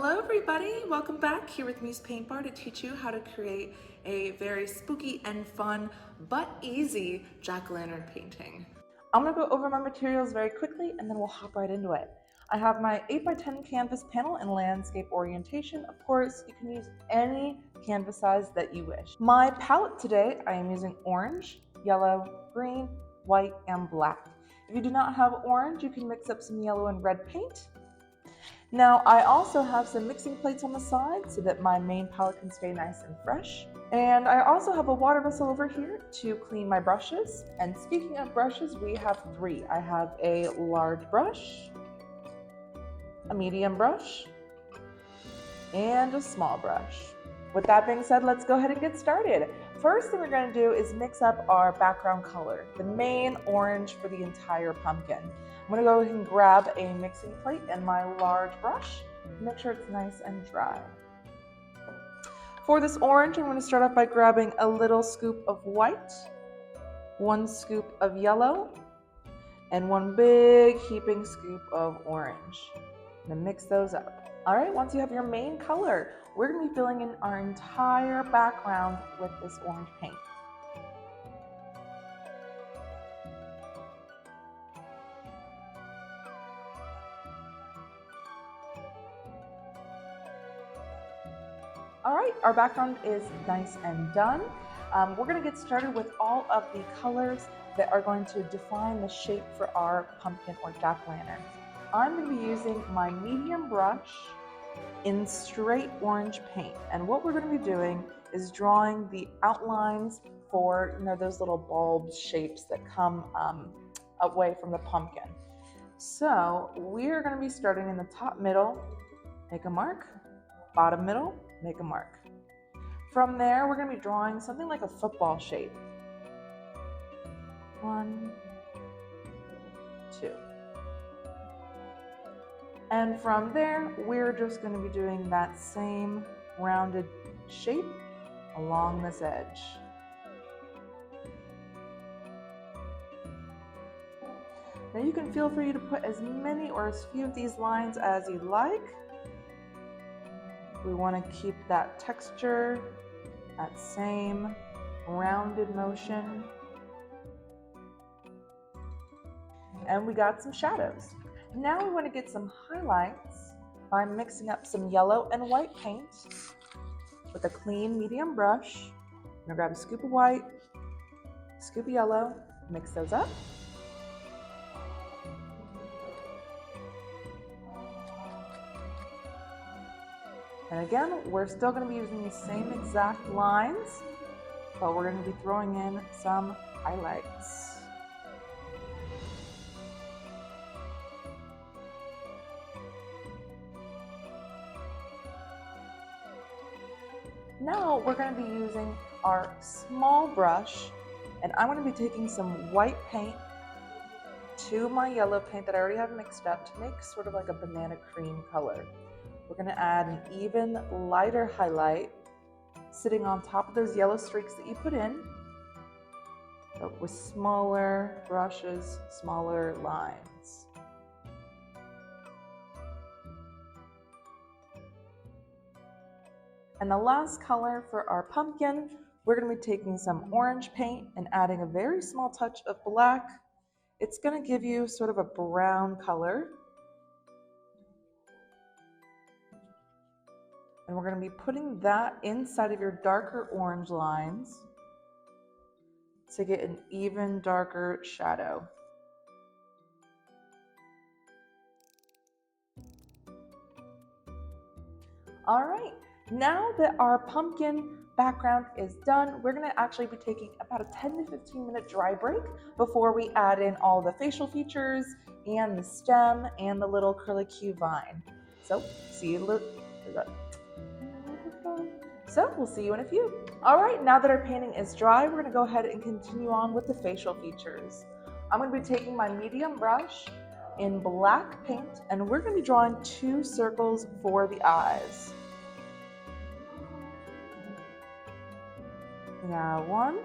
Hello everybody, welcome back here with Muse Paint Bar to teach you how to create a very spooky and fun but easy jack-o'-lantern painting. I'm going to go over my materials very quickly and then we'll hop right into it. I have my 8x10 canvas panel in landscape orientation. Of course, you can use any canvas size that you wish. My palette today, I am using orange, yellow, green, white, and black. If you do not have orange, you can mix up some yellow and red paint. Now I also have some mixing plates on the side so that my main palette can stay nice and fresh. And I also have a water vessel over here to clean my brushes. And speaking of brushes, we have three. I have a large brush, a medium brush, and a small brush. With that being said, let's go ahead and get started. First thing we're going to do is mix up our background color, the main orange for the entire pumpkin. I'm going to go ahead and grab a mixing plate and my large brush. Make sure it's nice and dry. For this orange, I'm going to start off by grabbing a little scoop of white, 1 scoop of yellow, and 1 big heaping scoop of orange. I'm going to mix those up. All right, once you have your main color, we're going to be filling in our entire background with this orange paint. All right, our background is nice and done. We're going to get started with all of the colors that are going to define the shape for our pumpkin or jack-o'-lantern. I'm going to be using my medium brush in straight orange paint, and what we're going to be doing is drawing the outlines for those little bulb shapes that come away from the pumpkin. So we're going to be starting in the top middle, make a mark, bottom middle, make a mark. From there, we're going to be drawing something like a football shape. 1, 2. And from there, we're just going to be doing that same rounded shape along this edge. Now you can feel free to put as many or as few of these lines as you like. We want to keep that texture, that same rounded motion. And we got some shadows. Now we want to get some highlights by mixing up some yellow and white paint with a clean medium brush. I'm going to grab a scoop of white, a scoop of yellow, mix those up. And again, we're still going to be using the same exact lines, but we're going to be throwing in some highlights. Now we're going to be using our small brush, and I'm going to be taking some white paint to my yellow paint that I already have mixed up to make sort of like a banana cream color. We're going to add an even lighter highlight sitting on top of those yellow streaks that you put in, but with smaller brushes, smaller lines. And the last color for our pumpkin, we're going to be taking some orange paint and adding a very small touch of black. It's going to give you sort of a brown color. And we're going to be putting that inside of your darker orange lines to get an even darker shadow. All right. Now that our pumpkin background is done, we're going to actually be taking about a 10 to 15 minute dry break before we add in all the facial features and the stem and the little curlicue vine. So we'll see you in a few. All right, now that our painting is dry, we're going to go ahead and continue on with the facial features. I'm going to be taking my medium brush in black paint, and we're going to be drawing 2 circles for the eyes. Now 1,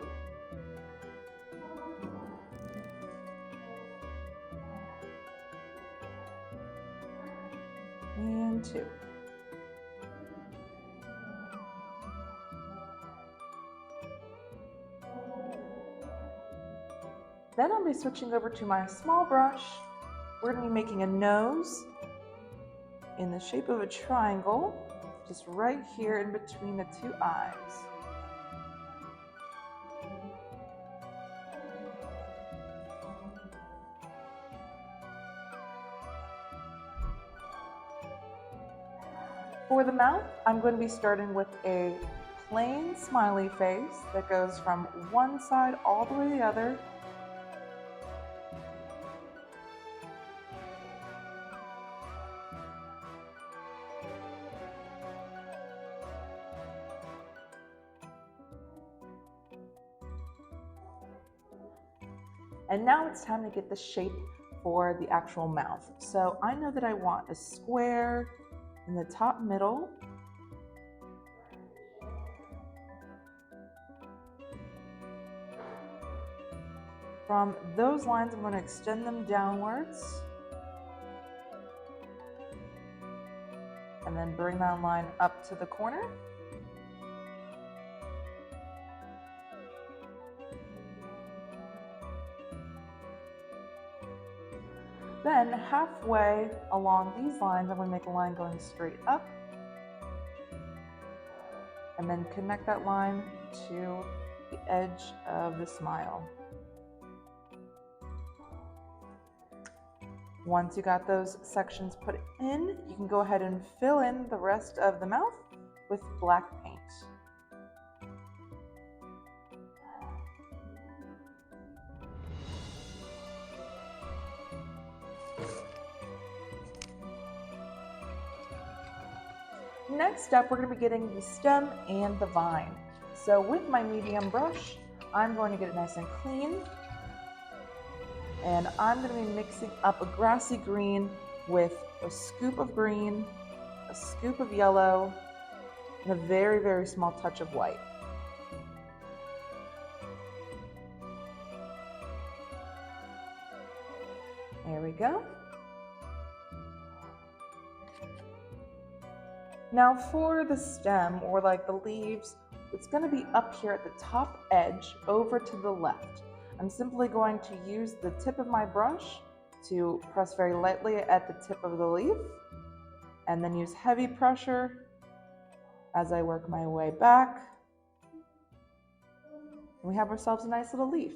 and 2. Then I'll be switching over to my small brush. We're going to be making a nose in the shape of a triangle, just right here in between the two eyes. For the mouth, I'm going to be starting with a plain smiley face that goes from one side all the way to the other. And now it's time to get the shape for the actual mouth. So I know that I want a square in the top middle. From those lines, I'm going to extend them downwards. And then bring that line up to the corner. Then halfway along these lines, I'm going to make a line going straight up. And then connect that line to the edge of the smile. Once you got those sections put in, you can go ahead and fill in the rest of the mouth with black paint. Next up, we're going to be getting the stem and the vine. So with my medium brush, I'm going to get it nice and clean. And I'm going to be mixing up a grassy green with a scoop of green, a scoop of yellow, and a very, very small touch of white. There we go. Now for the stem, or like the leaves, it's going to be up here at the top edge over to the left. I'm simply going to use the tip of my brush to press very lightly at the tip of the leaf, and then use heavy pressure as I work my way back. And we have ourselves a nice little leaf.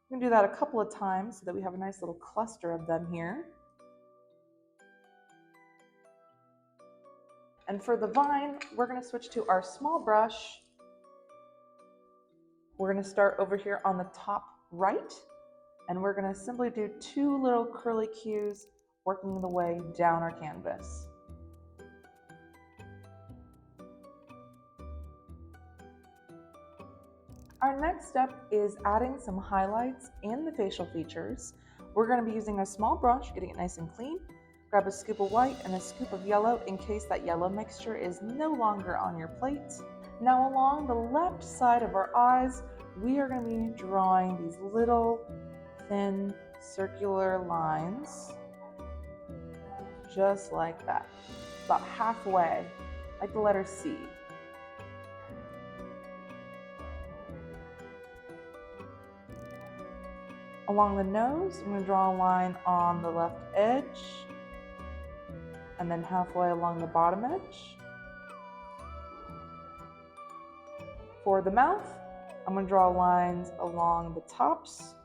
We're going to do that a couple of times so that we have a nice little cluster of them here. And for the vine, we're going to switch to our small brush. We're going to start over here on the top right, and we're going to simply do 2 little curly cues working the way down our canvas. Our next step is adding some highlights and the facial features. We're going to be using a small brush, getting it nice and clean. Grab a scoop of white and a scoop of yellow in case that yellow mixture is no longer on your plate. Now along the left side of our eyes, we are going to be drawing these little thin circular lines, just like that, about halfway, like the letter C. Along the nose, I'm going to draw a line on the left edge, and then halfway along the bottom edge. For the mouth, I'm going to draw lines along the tops,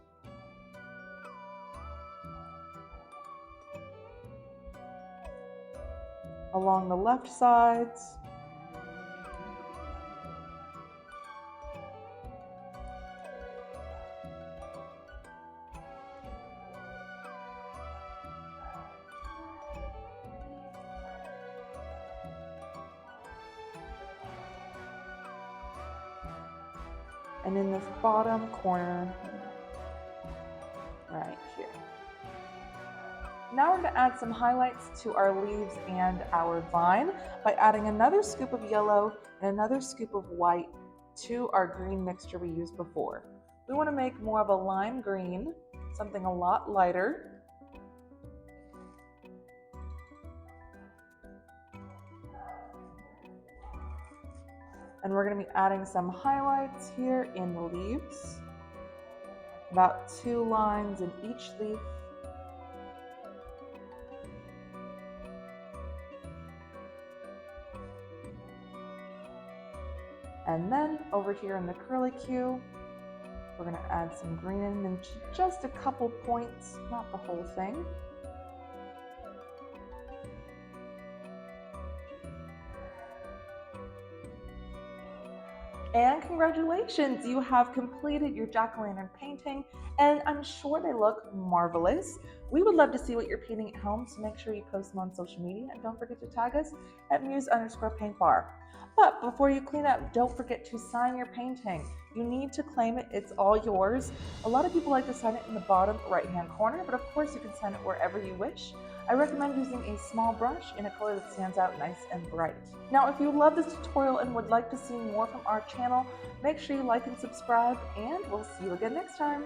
along the left sides, and in this bottom corner right here. Now we're going to add some highlights to our leaves and our vine by adding another scoop of yellow and another scoop of white to our green mixture we used before. We want to make more of a lime green, something a lot lighter. And we're going to be adding some highlights here in the leaves. about 2 lines in each leaf. And then over here in the acrylic hue, we're going to add some green in just a couple points, not the whole thing. And congratulations, you have completed your jack-o'-lantern painting, and I'm sure they look marvelous. We would love to see what you're painting at home, so make sure you post them on social media, and don't forget to tag us at muse_paintbar. But before you clean up, don't forget to sign your painting. You need to claim it, it's all yours. A lot of people like to sign it in the bottom right-hand corner, but of course you can sign it wherever you wish. I recommend using a small brush in a color that stands out nice and bright. Now, if you love this tutorial and would like to see more from our channel, make sure you like and subscribe, and we'll see you again next time.